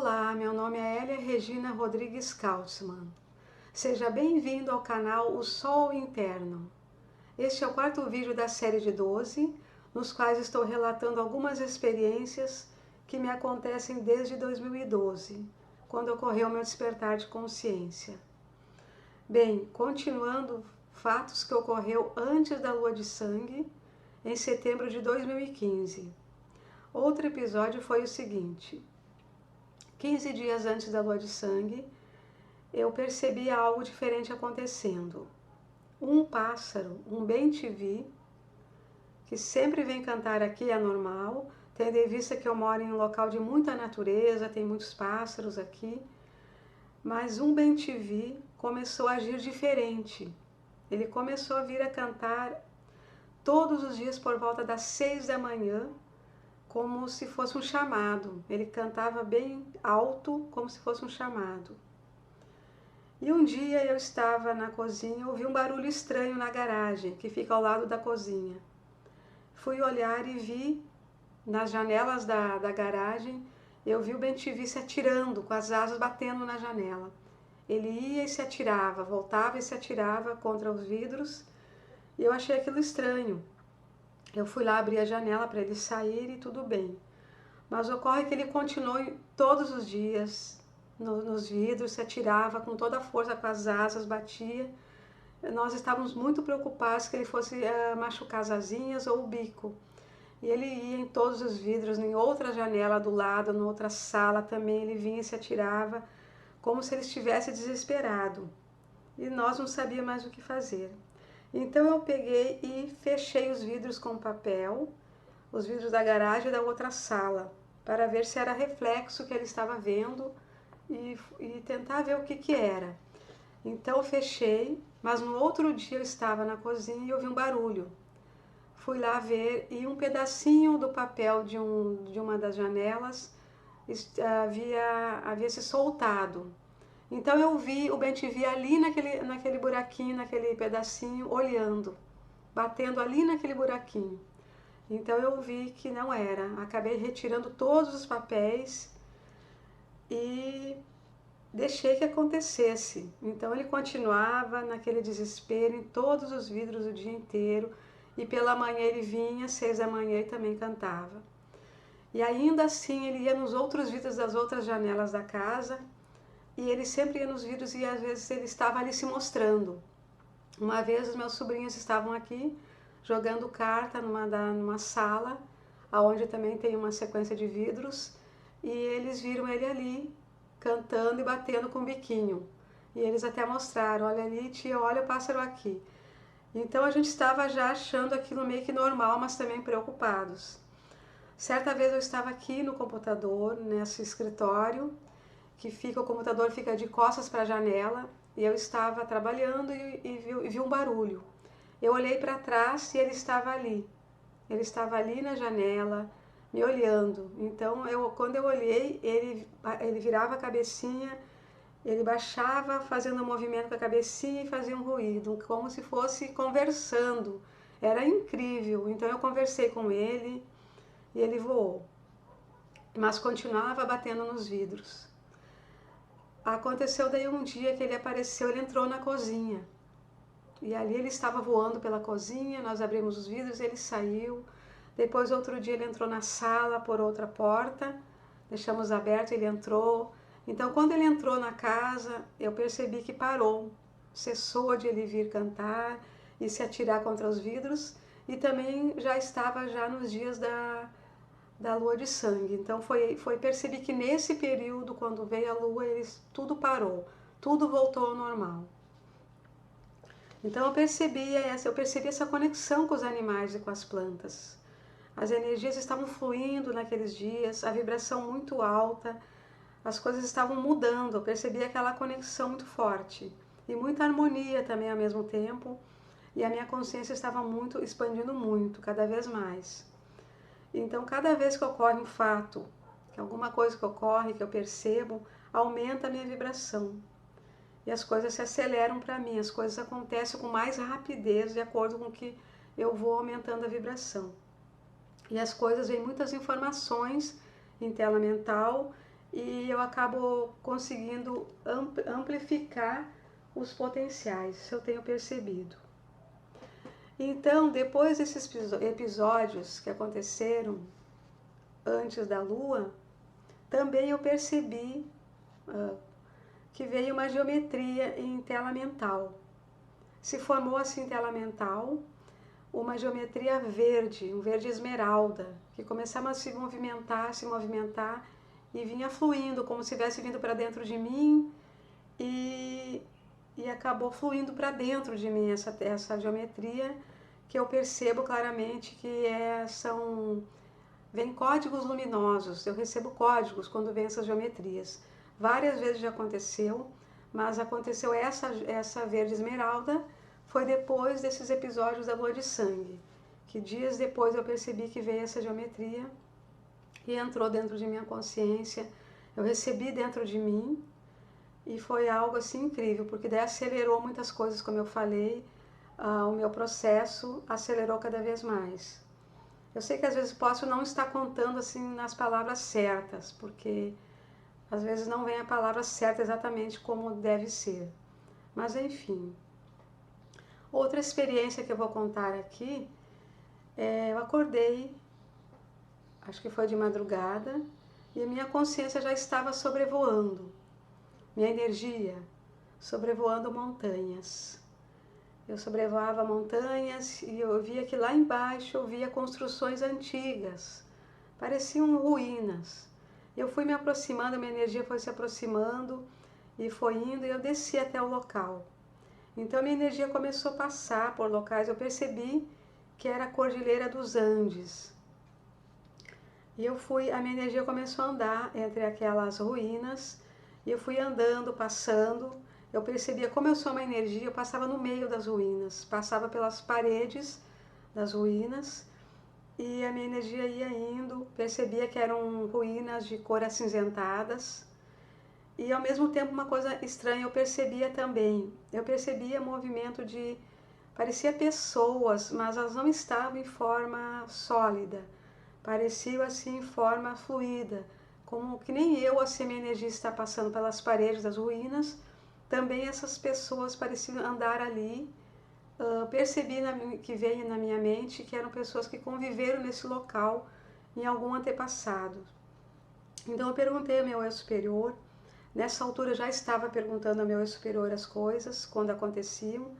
Olá, meu nome é Elia Regina Rodrigues Kautzmann. Seja bem-vindo ao canal O Sol Interno. Este é o quarto vídeo da série de 12, nos quais estou relatando algumas experiências que me acontecem desde 2012, quando ocorreu meu despertar de consciência. Bem, continuando fatos que ocorreu antes da lua de sangue, em setembro de 2015. Outro episódio foi o seguinte: 15 dias antes da lua de sangue, eu percebi algo diferente acontecendo. Um pássaro, um bem-te-vi, que sempre vem cantar aqui, é normal, tendo em vista que eu moro em um local de muita natureza, tem muitos pássaros aqui, mas um bem-te-vi começou a agir diferente. Ele começou a vir a cantar todos os dias por volta das 6 da manhã, como se fosse um chamado. Ele cantava bem alto, como se fosse um chamado. E um dia eu estava na cozinha, ouvi um barulho estranho na garagem, que fica ao lado da cozinha. Fui olhar e vi, nas janelas da garagem, eu vi o bem-te-vi se atirando, com as asas batendo na janela. Ele ia e se atirava, voltava e se atirava contra os vidros, e eu achei aquilo estranho. Eu fui lá abrir a janela para ele sair e tudo bem. Mas ocorre que ele continuou todos os dias nos vidros, se atirava com toda a força, com as asas, batia. Nós estávamos muito preocupados que ele fosse machucar as asinhas ou o bico. E ele ia em todos os vidros, em outra janela do lado, em outra sala também, ele vinha e se atirava, como se ele estivesse desesperado. E nós não sabíamos mais o que fazer. Então eu peguei e fechei os vidros com papel, os vidros da garagem e da outra sala, para ver se era reflexo que ele estava vendo e tentar ver o que era. Então eu fechei, mas no outro dia eu estava na cozinha e ouvi um barulho. Fui lá ver e um pedacinho do papel de uma das janelas havia se soltado. Então eu vi o bem-te-vi ali naquele buraquinho, naquele pedacinho, olhando, batendo ali naquele buraquinho. Então eu vi que não era. Acabei retirando todos os papéis e deixei que acontecesse. Então ele continuava naquele desespero em todos os vidros o dia inteiro, e pela manhã ele vinha, 6 da manhã, e também cantava. E ainda assim ele ia nos outros vidros das outras janelas da casa, e ele sempre ia nos vidros e às vezes ele estava ali se mostrando. Uma vez os meus sobrinhos estavam aqui jogando carta numa sala, onde também tem uma sequência de vidros, e eles viram ele ali cantando e batendo com o biquinho. E eles até mostraram: olha ali, tia, olha o pássaro aqui. Então a gente estava já achando aquilo meio que normal, mas também preocupados. Certa vez eu estava aqui no computador, nesse escritório, o computador fica de costas para a janela, e eu estava trabalhando e vi um barulho. Eu olhei para trás e ele estava ali. Ele estava ali na janela, me olhando. Então, quando eu olhei, ele virava a cabecinha, ele baixava, fazendo um movimento com a cabecinha e fazia um ruído, como se fosse conversando. Era incrível. Então, eu conversei com ele e ele voou, mas continuava batendo nos vidros. Aconteceu daí um dia que ele apareceu, ele entrou na cozinha. E ali ele estava voando pela cozinha, nós abrimos os vidros, ele saiu. Depois, outro dia, ele entrou na sala por outra porta, deixamos aberto, ele entrou. Então, quando ele entrou na casa, eu percebi que parou, cessou de ele vir cantar e se atirar contra os vidros, e também já estava já nos dias da lua de sangue. Então percebi que nesse período, quando veio a lua, tudo parou, tudo voltou ao normal. Então eu percebi essa conexão com os animais e com as plantas. As energias estavam fluindo naqueles dias, a vibração muito alta, as coisas estavam mudando. Eu percebi aquela conexão muito forte e muita harmonia também ao mesmo tempo, e a minha consciência estava expandindo muito, cada vez mais. Então, cada vez que ocorre um fato, que alguma coisa que ocorre, que eu percebo, aumenta a minha vibração. E as coisas se aceleram para mim, as coisas acontecem com mais rapidez de acordo com que eu vou aumentando a vibração. E as coisas vêm muitas informações em tela mental, e eu acabo conseguindo amplificar os potenciais, isso eu tenho percebido. Então, depois desses episódios que aconteceram antes da Lua, também eu percebi que veio uma geometria em tela mental. Se formou assim em tela mental uma geometria verde, um verde esmeralda, que começava a se movimentar e vinha fluindo, como se tivesse vindo para dentro de mim e acabou fluindo para dentro de mim essa geometria, que eu percebo claramente que vem códigos luminosos. Eu recebo códigos quando vem essas geometrias. Várias vezes já aconteceu, mas aconteceu essa verde esmeralda foi depois desses episódios da lua de sangue, que dias depois eu percebi que veio essa geometria e entrou dentro de minha consciência. Eu recebi dentro de mim e foi algo assim incrível, porque daí acelerou muitas coisas, como eu falei, o meu processo acelerou cada vez mais. Eu sei que às vezes posso não estar contando assim nas palavras certas, porque às vezes não vem a palavra certa exatamente como deve ser. Mas enfim. Outra experiência que eu vou contar aqui, eu acordei, acho que foi de madrugada, e a minha consciência já estava sobrevoando, minha energia sobrevoando montanhas. Eu sobrevoava montanhas e eu via que lá embaixo eu via construções antigas, pareciam ruínas. Eu fui me aproximando, a minha energia foi se aproximando e foi indo e eu desci até o local. Então a minha energia começou a passar por locais, eu percebi que era a Cordilheira dos Andes. E a minha energia começou a andar entre aquelas ruínas, e eu fui andando, passando, eu percebia como eu sou uma energia, eu passava no meio das ruínas, passava pelas paredes das ruínas, e a minha energia ia indo, percebia que eram ruínas de cor acinzentadas, e ao mesmo tempo uma coisa estranha eu percebia também. Eu percebia movimento parecia pessoas, mas elas não estavam em forma sólida. Pareciam assim em forma fluida. Como que nem eu, assim, minha energia está passando pelas paredes das ruínas. Também essas pessoas pareciam andar ali. Percebi que veio na minha mente que eram pessoas que conviveram nesse local em algum antepassado. Então eu perguntei ao meu eu superior. Nessa altura eu já estava perguntando ao meu eu superior as coisas, quando aconteciam.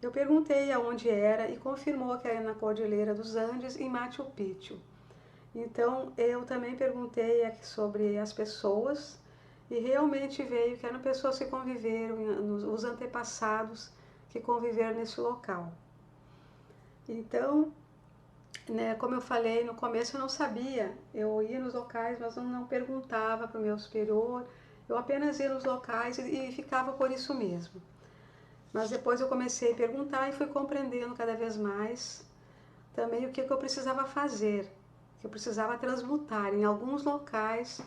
Eu perguntei aonde era e confirmou que era na Cordilheira dos Andes, em Machu Picchu. Então eu também perguntei sobre as pessoas e realmente veio que eram pessoas que conviveram, os antepassados que conviveram nesse local. Então, né, como eu falei no começo, eu não sabia, eu ia nos locais, mas eu não perguntava para o meu superior, eu apenas ia nos locais e ficava por isso mesmo. Mas depois eu comecei a perguntar e fui compreendendo cada vez mais também o que eu precisava fazer, que eu precisava transmutar. Em alguns locais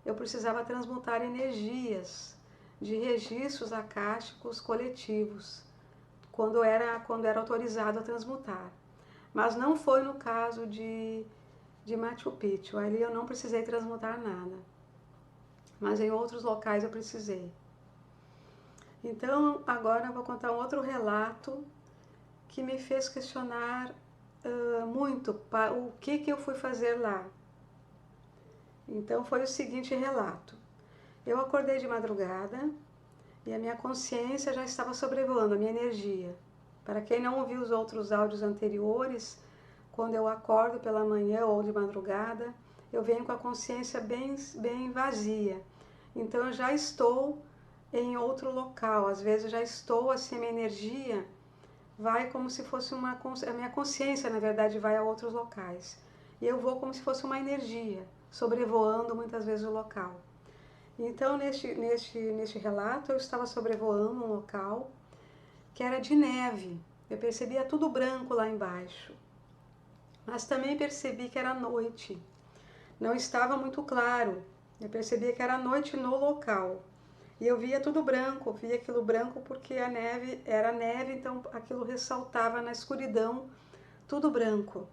eu precisava transmutar energias de registros acásticos coletivos, quando era autorizado a transmutar. Mas não foi no caso de Machu Picchu, ali eu não precisei transmutar nada. Mas em outros locais eu precisei. Então, agora eu vou contar um outro relato que me fez questionar muito o que eu fui fazer lá. Então, foi o seguinte relato. Eu acordei de madrugada e a minha consciência já estava sobrevoando, a minha energia. Para quem não ouviu os outros áudios anteriores, quando eu acordo pela manhã ou de madrugada, eu venho com a consciência bem vazia. Então, eu já estou em outro local, às vezes eu já estou assim, a minha energia vai como se fosse a minha consciência, na verdade, vai a outros locais. E eu vou como se fosse uma energia, sobrevoando muitas vezes o local. Então, neste relato, eu estava sobrevoando um local que era de neve. Eu percebia tudo branco lá embaixo. Mas também percebi que era noite. Não estava muito claro. Eu percebia que era noite no local. E eu via tudo branco, via aquilo branco porque a neve era neve, então aquilo ressaltava na escuridão, tudo branco.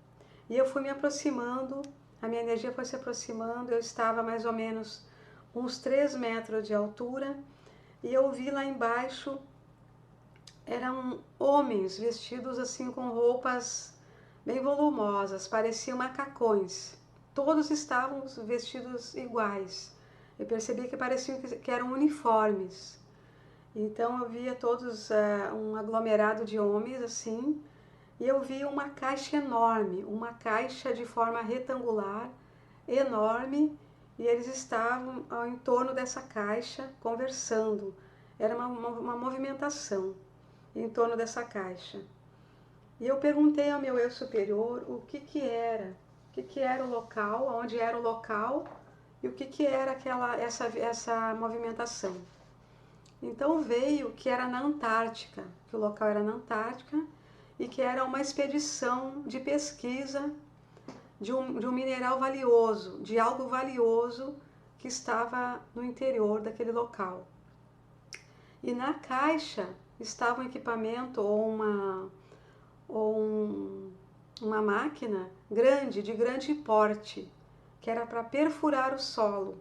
E eu fui me aproximando, a minha energia foi se aproximando, eu estava mais ou menos uns 3 metros de altura, e eu vi lá embaixo, eram homens vestidos assim com roupas bem volumosas, pareciam macacões. Todos estavam vestidos iguais. Eu percebi que pareciam que eram uniformes. Então eu via todos um aglomerado de homens assim, e eu vi uma caixa enorme, uma caixa de forma retangular, enorme, e eles estavam em torno dessa caixa conversando. Era uma movimentação em torno dessa caixa. E eu perguntei ao meu eu superior o que era, o que era o local, onde era o local e o que era essa movimentação. Então veio que era na Antártica, que o local era na Antártica e que era uma expedição de pesquisa de um mineral valioso, de algo valioso que estava no interior daquele local. E na caixa estava um equipamento ou uma máquina grande, de grande porte, que era para perfurar o solo.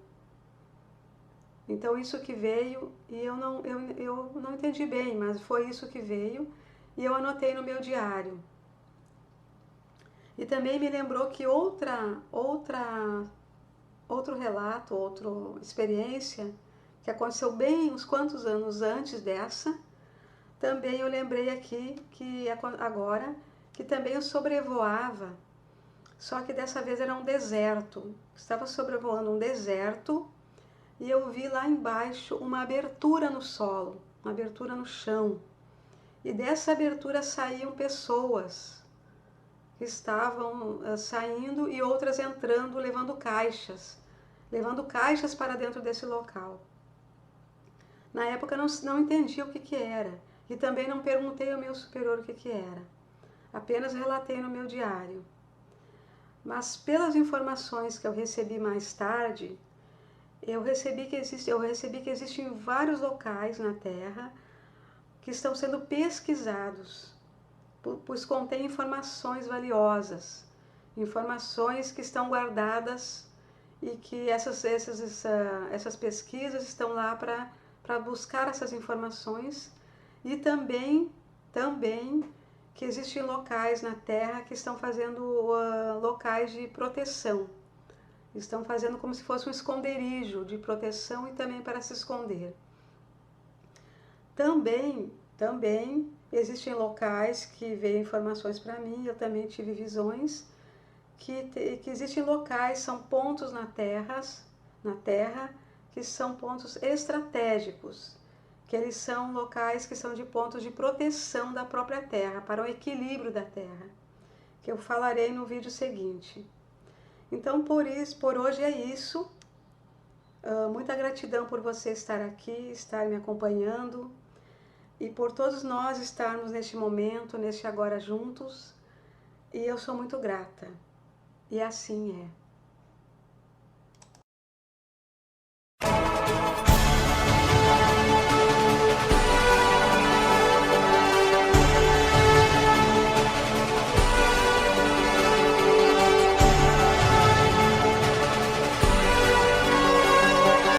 Então isso que veio, e eu não entendi bem, mas foi isso que veio, e eu anotei no meu diário. E também me lembrou que outro relato, outra experiência, que aconteceu bem uns quantos anos antes dessa, também eu lembrei aqui, que agora, que também eu sobrevoava, só que dessa vez era um deserto. Estava sobrevoando um deserto e eu vi lá embaixo uma abertura no solo, uma abertura no chão. E dessa abertura saíam pessoas que estavam saindo e outras entrando, levando caixas para dentro desse local. Na época eu não entendi o que era e também não perguntei ao meu superior o que era. Apenas relatei no meu diário. Mas pelas informações que eu recebi mais tarde, eu recebi que existem vários locais na Terra que estão sendo pesquisados, pois contém informações valiosas, informações que estão guardadas e que essas pesquisas estão lá para buscar essas informações, e também que existem locais na Terra que estão fazendo locais de proteção. Estão fazendo como se fosse um esconderijo de proteção e também para se esconder. Também existem locais que veem informações para mim, eu também tive visões, que existem locais, são pontos na Terra, que são pontos estratégicos, que eles são locais que são de pontos de proteção da própria Terra, para o equilíbrio da Terra, que eu falarei no vídeo seguinte. Então, por hoje é isso. Muita gratidão por você estar aqui, estar me acompanhando e por todos nós estarmos neste momento, neste agora juntos. E eu sou muito grata. E assim é.